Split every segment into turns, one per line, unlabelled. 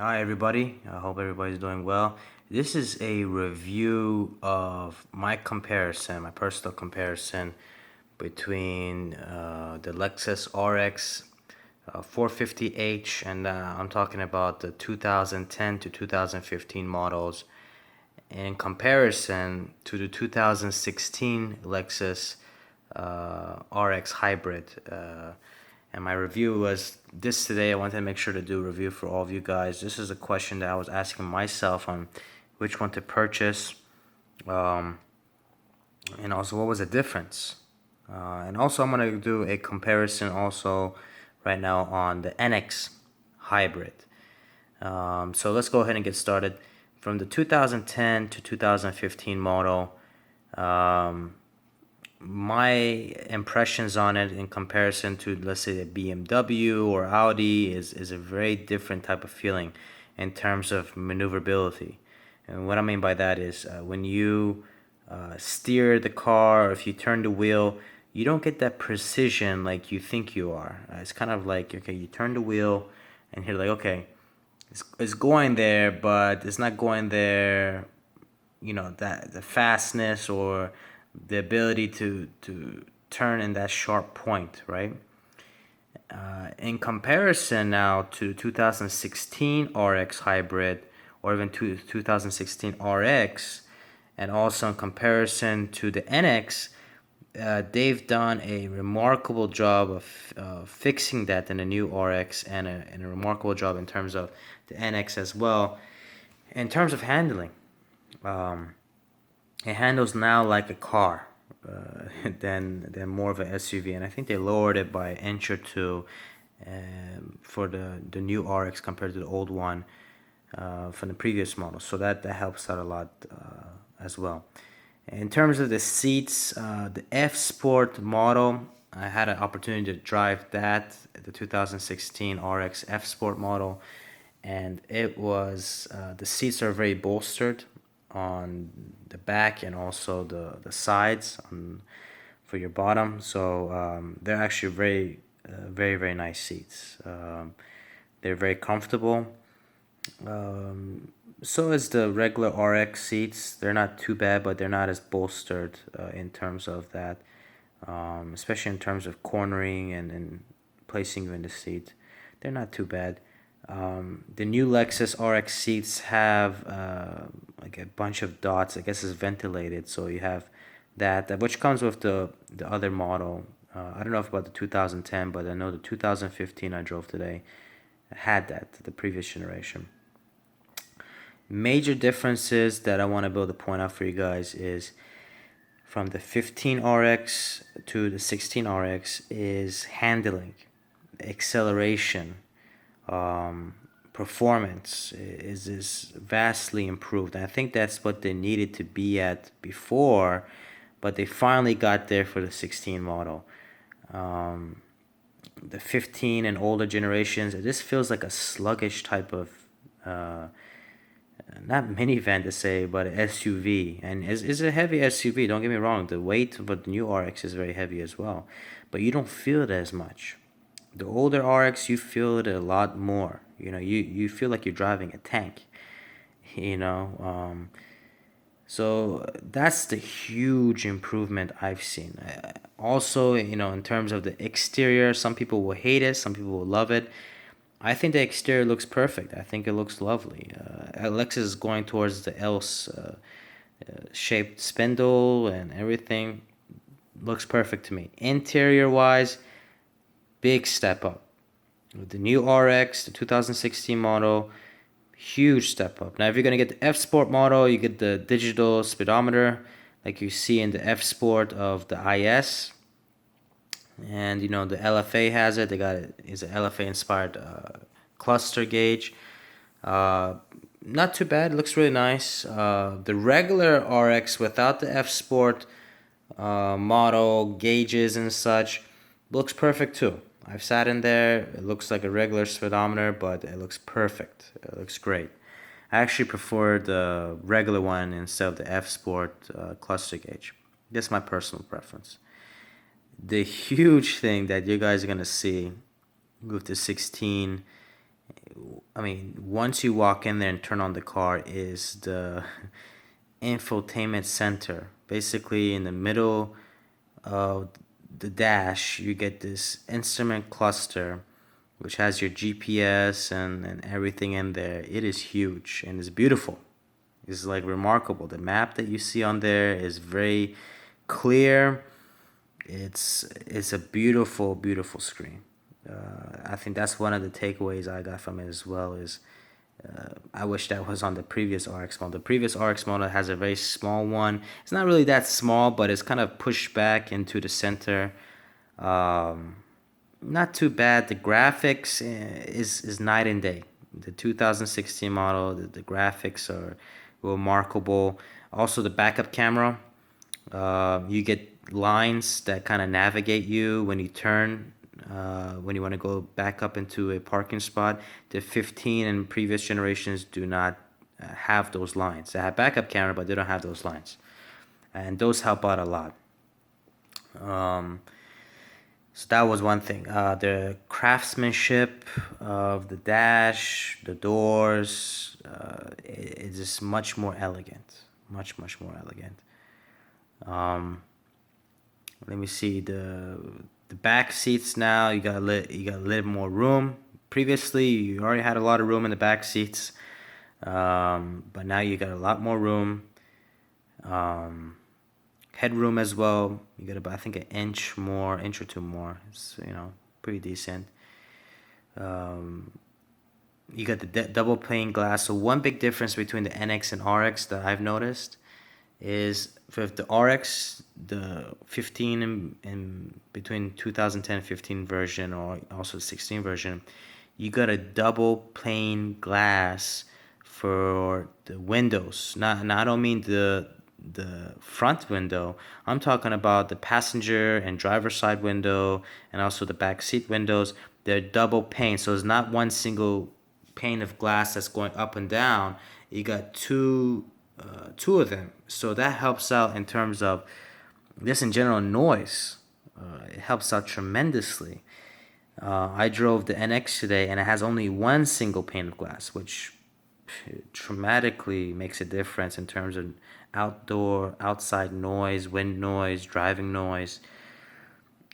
Hi everybody, I hope everybody's doing well. This is a review of my personal comparison between the Lexus RX 450h and I'm talking about the 2010 to 2015 models in comparison to the 2016 Lexus RX Hybrid. And my review was this today. I wanted to make sure to do a review for all of you guys. This is a question that I was asking myself on which one to purchase, um, and also what was the difference. And also I'm going to do a comparison also right now on the NX Hybrid. So let's go ahead and get started. From the 2010 to 2015 model, um, my impressions on it in comparison to, let's say, a BMW or Audi is a very different type of feeling in terms of maneuverability. And what I mean by that is when you steer the car, or if you turn the wheel, you don't get that precision like you think you are. It's kind of like, okay, you turn the wheel and you're like, okay, it's going there, but it's not going there, that the fastness or the ability to turn in that sharp point, right? In comparison now to 2016 RX Hybrid or even to 2016 RX, and also in comparison to the NX, they've done a remarkable job of fixing that in the new RX, and a remarkable job in terms of the NX as well. In terms of handling, um, it handles now like a car than more of an SUV, and I think they lowered it by an inch or two for the new RX compared to the old one from the previous model. So that helps out a lot as well. In terms of the seats, the F Sport model, I had an opportunity to drive that, the 2016 RX F Sport model, and it was the seats are very bolstered on the back and also the sides for your bottom. So they're actually very nice seats. They're very comfortable. So is the regular RX seats. They're not too bad, but they're not as bolstered in terms of that, especially in terms of cornering and placing you in the seat. They're not too bad. The new Lexus RX seats have like a bunch of dots. I guess it's ventilated, so you have that which comes with the other model. I don't know if about the 2010, but I know the 2015 I drove today had that, the previous generation. Major differences that I want to be able to point out for you guys is from the 15 RX to the 16 RX is handling, acceleration, performance is vastly improved. And I think that's what they needed to be at before, but they finally got there for the 16 model. The 15 and older generations, it just feels like a sluggish type of not minivan to say, but SUV. And is a heavy SUV. Don't get me wrong. The weight of the new RX is very heavy as well, but you don't feel it as much. The older RX, you feel it a lot more. You feel like you're driving a tank. You know, so that's the huge improvement I've seen. Also, in terms of the exterior, some people will hate it, some people will love it. I think the exterior looks perfect. I think it looks lovely. Lexus is going towards the L shaped spindle and everything. Looks perfect to me. Interior wise, big step up. With the new RX, the 2016 model, huge step up. Now, if you're going to get the F Sport model, you get the digital speedometer like you see in the F Sport of the IS. And the LFA has it. They got it. It's an LFA inspired cluster gauge. Not too bad. It looks really nice. The regular RX without the F Sport model gauges and such looks perfect too. I've sat in there. It looks like a regular speedometer, but it looks perfect. It looks great. I actually prefer the regular one instead of the F Sport cluster gauge. That's my personal preference. The huge thing that you guys are gonna see with the 16 I mean, once you walk in there and turn on the car, is the infotainment center. Basically, in the middle of the dash, you get this instrument cluster, which has your GPS and everything in there. It is huge and it's beautiful. It's like remarkable. The map that you see on there is very clear. It's a beautiful, beautiful screen. I think that's one of the takeaways I got from it as well. Is I wish that was on the previous RX model. The previous RX model has a very small one. It's not really that small, but it's kind of pushed back into the center. Um, Not too bad. The graphics is night and day. The 2016 model, the graphics are remarkable. Also, the backup camera. You get lines that kind of navigate you when you turn, when you want to go back up into a parking spot. The 15 and previous generations do not have those lines. They have backup camera, but they don't have those lines, and those help out a lot. Um, so that was one thing. The craftsmanship of the dash, the doors, is just much more elegant, much more elegant. Um, Let me see the back seats now. You got a little more room. Previously, you already had a lot of room in the back seats, but now you got a lot more room. Um, Headroom as well. You got about I think an inch or two more. It's pretty decent. Um, you got the double pane glass. So one big difference between the NX and RX that I've noticed is with the RX, the 15 and between 2010 15 version or also 16 version, you got a double pane glass for the windows. I don't mean the front window. I'm talking about the passenger and driver side window and also the back seat windows. They're double pane, so it's not one single pane of glass that's going up and down. You got two of them, so that helps out in terms of just in general noise. It helps out tremendously. I drove the NX today, and it has only one single pane of glass, which dramatically makes a difference in terms of outside noise, wind noise, driving noise.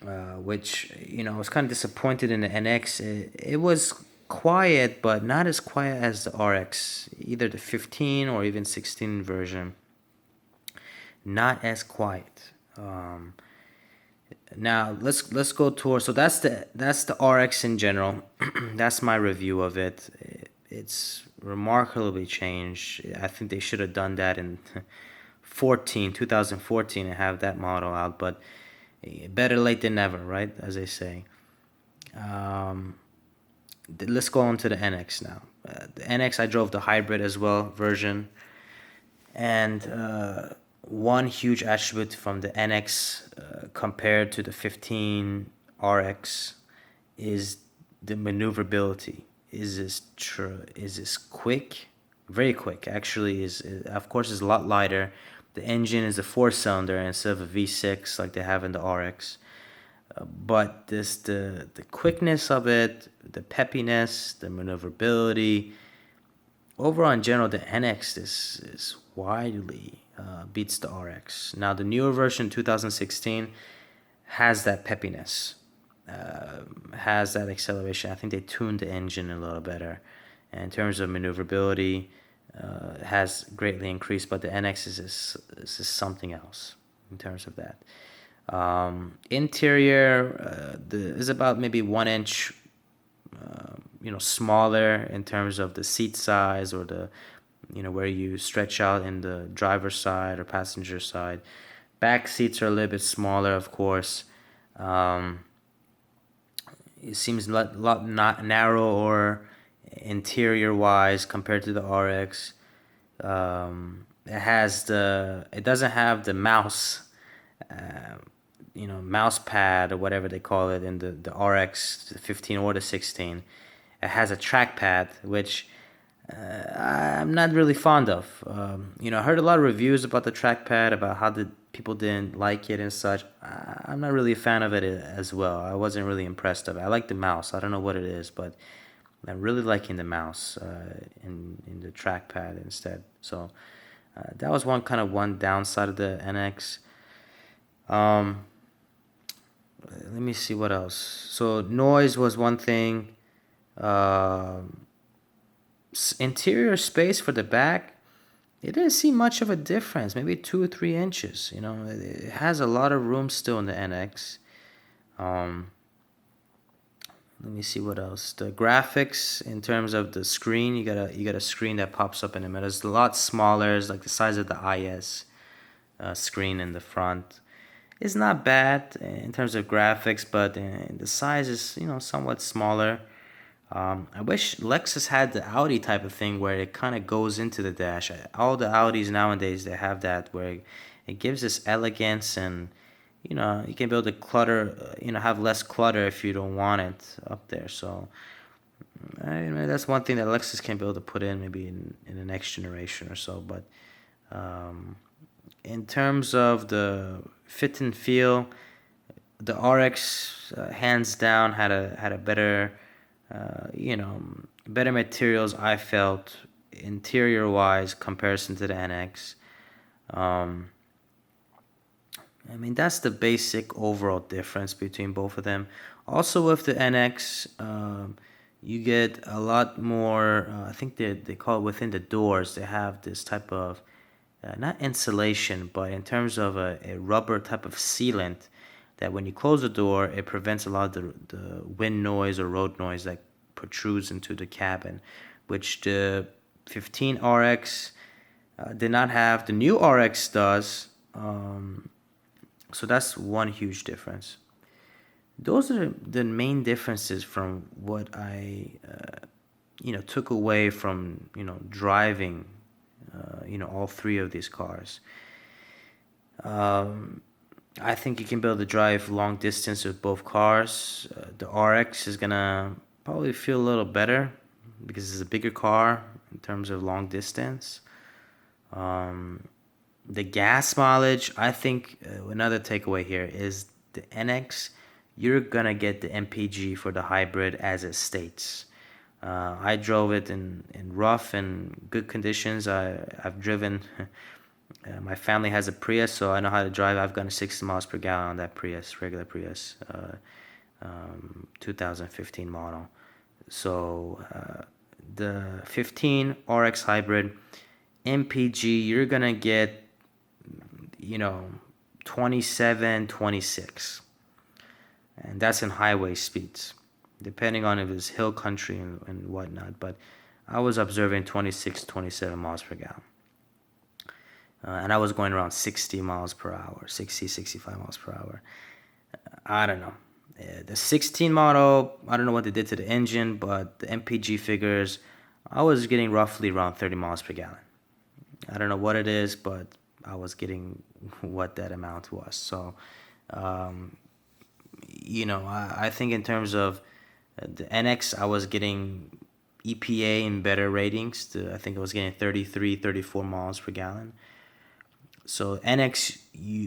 Which I was kind of disappointed in the NX. It was quiet, but not as quiet as the RX, either the 15 or even 16 version. Not as quiet. Now let's go towards. So that's the RX in general. That's my review of it. It's remarkably changed. I think they should have done that in 2014 and have that model out, but better late than never, right? As they say. Let's go on to the NX now. The NX, I drove the hybrid as well version, and one huge attribute from the NX compared to the 15 RX is the maneuverability. Is this quick? Very quick. Actually, is of course is a lot lighter. The engine is a 4-cylinder instead of a V6 like they have in the RX. But the quickness of it, the peppiness, the maneuverability, overall in general, the NX is widely beats the RX. Now the newer version 2016 has that peppiness, has that acceleration. I think they tuned the engine a little better. And in terms of maneuverability, has greatly increased, but the NX is something else in terms of that. Interior is about maybe 1 inch, smaller in terms of the seat size or the, where you stretch out in the driver's side or passenger side. Back seats are a little bit smaller, of course. It seems a lot not narrower interior wise compared to the RX. It doesn't have the mouse, mouse pad or whatever they call it in the RX, the 15 or the 16. It has a trackpad, which I'm not really fond of. I heard a lot of reviews about the trackpad, about how the people didn't like it and such. I'm not really a fan of it as well. I wasn't really impressed of it. I like the mouse. I don't know what it is, but I'm really liking the mouse in the trackpad instead. So that was one downside of the NX. Um, Let me see what else. So noise was one thing. Um Interior space for the back, it didn't see much of a difference. Maybe 2 or 3 inches. You know, it has a lot of room still in the NX. Um, Let me see what else. The graphics in terms of the screen, you got a screen that pops up in the middle. It's a lot smaller. It's like the size of the IS screen in the front. It's not bad in terms of graphics, but the size is, somewhat smaller. I wish Lexus had the Audi type of thing where it kind of goes into the dash. All the Audis nowadays, they have that where it gives this elegance, and you can build a clutter, have less clutter if you don't want it up there. So that's one thing that Lexus can be able to put in maybe in the next generation or so. But um, in terms of the fit and feel, the RX hands down had a better, better materials. I felt interior wise comparison to the NX. Um, I mean, that's the basic overall difference between both of them. Also, with the NX, you get a lot more. I think they call it within the doors. They have this type of not insulation, but in terms of a rubber type of sealant that when you close the door, it prevents a lot of the wind noise or road noise that protrudes into the cabin, which the 15 RX did not have. The new RX does. So that's one huge difference. Those are the main differences from what I, took away from, driving, all three of these cars. Um, I think you can be able to drive long distance with both cars. The RX is gonna probably feel a little better because it's a bigger car in terms of long distance. Um, the gas mileage, I think another takeaway here is the NX. You're gonna get the MPG for the hybrid as it states. I drove it in rough and good conditions. I've driven. My family has a Prius, so I know how to drive. I've gotten 60 miles per gallon on that Prius, regular Prius, 2015 model. So the 15 RX hybrid MPG, you're gonna get, 27, 26, and that's in highway speeds, depending on if it's hill country and whatnot. But I was observing 26, 27 miles per gallon. And I was going around 60 miles per hour, 60, 65 miles per hour. I don't know. The 16 model, I don't know what they did to the engine, but the MPG figures, I was getting roughly around 30 miles per gallon. I don't know what it is, but I was getting what that amount was. So, I think in terms of the NX, I was getting EPA and better ratings. I think I was getting 33, 34 miles per gallon. So NX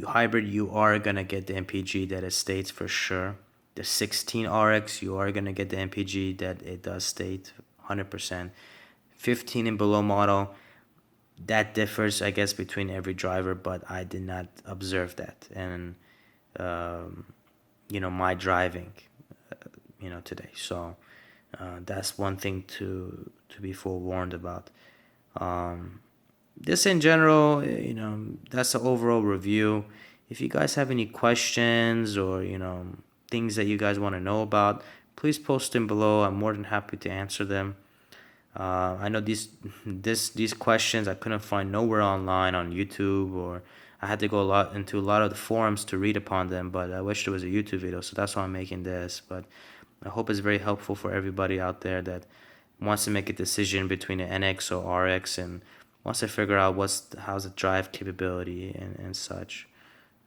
hybrid, you are gonna get the MPG that it states for sure. The 16 RX, you are gonna get the MPG that it does state 100%. 15 and below model, that differs, I guess, between every driver, but I did not observe that. And my driving, today. So that's one thing to be forewarned about. This in general, that's the overall review. If you guys have any questions or, things that you guys want to know about, please post them below. I'm more than happy to answer them. I know these questions I couldn't find nowhere online on YouTube, or I had to go into a lot of the forums to read upon them, but I wish there was a YouTube video, so that's why I'm making this. But I hope it's very helpful for everybody out there that wants to make a decision between an NX or RX and wants to figure out how's the drive capability and such.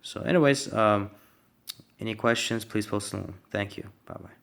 So anyways, any questions, please post them. Thank you. Bye-bye.